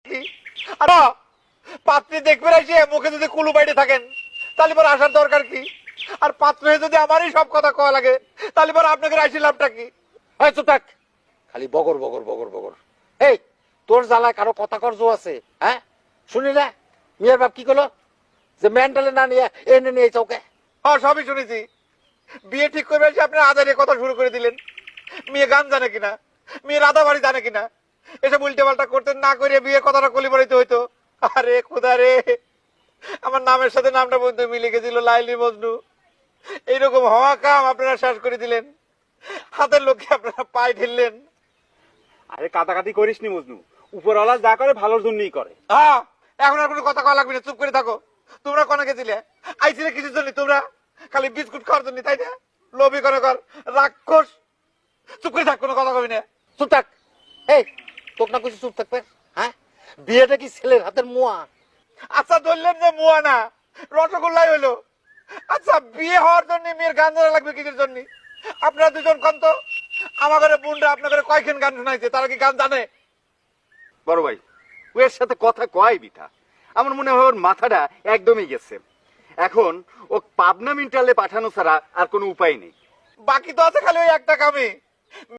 আর পাত্রী দেখবেন এসে মুখে যদি কুলু বাইরে থাকেন তাহলে পর আসার দরকার কি? আর পাত্র হয়ে যদি আমারই সব কথা কওয়া লাগে তাহলে পর আপনাকে রাইসি লাভটা কি? হয়তো থাক, খালি বগর বগর বগর বগর। এই তোর জ্বালায় কারো কথা কর্জ আছে? হ্যাঁ শুনি না মিয়ার বাপ কি করলো যে মেন্টালে না নিয়ে এনে নিয়ে চৌকে? হ্যাঁ সবই শুনেছি। বিয়ে ঠিক করবে এসে আপনি আদারের কথা শুরু করে দিলেন। মেয়ে গান জানে কিনা, মেয়ে রাধা বাড়ি জানে কিনা, এসব উল্টে পাল্টা করতেন না করে বিয়ে কথাটা কলি বাড়িতে হইতো। আরে খোদা রে, আমার নামের সাথে নামটা পর্যন্ত মিলে গেছিল, লাইলি মজনু। এইরকম হওয়া কাম আপনারা শেষ করে দিলেন, হাতের লোককে আপনারা পায়ে ঢেললেন। আরে কাটাকাটি করিস নি মজনু, উপরওয়ালা যা করে ভালোর জন্যই করে। হ্যাঁ, এখন আর কোনো কথা কওয়া লাগবে না, চুপ করে থাকো। তোমরা কোনা গেছিলে, আইছিলে কিছুর জন্য? তোমরা খালি বিস্কুট খাওয়ার জন্য, তাই না? লোভী করে কর, রাক্ষস। চুপ করে থাক, কোনো কথা কবি না। চুপ থাক। এই তোকে না কিছু চুপ থাকবে? হ্যাঁ বিয়েটা কি ছেলের হাতের মোয়া? আচ্ছা ধরলেন যে মুয়া না, রসগোল্লাই হইলো। আচ্ছা বিয়ে হওয়ার জন্য মেয়ের গান জানা লাগবে কিসের জন্য? আপনারা দুজন কন তো, আমার ঘরে বোনরা আপনার ঘরে কয়খান গান শোনাইছে, তারা কি গান জানে? বড় ভাই ওর সাথে কথা কয় বিথা, আমার মনে হয় ওর মাথাটা একদমই গেছে। এখন ও পাবনা মিন্টালে পাঠানো ছাড়া আর কোনো উপায় নেই। বাকি তো আছে খালি ওই একটা কামে।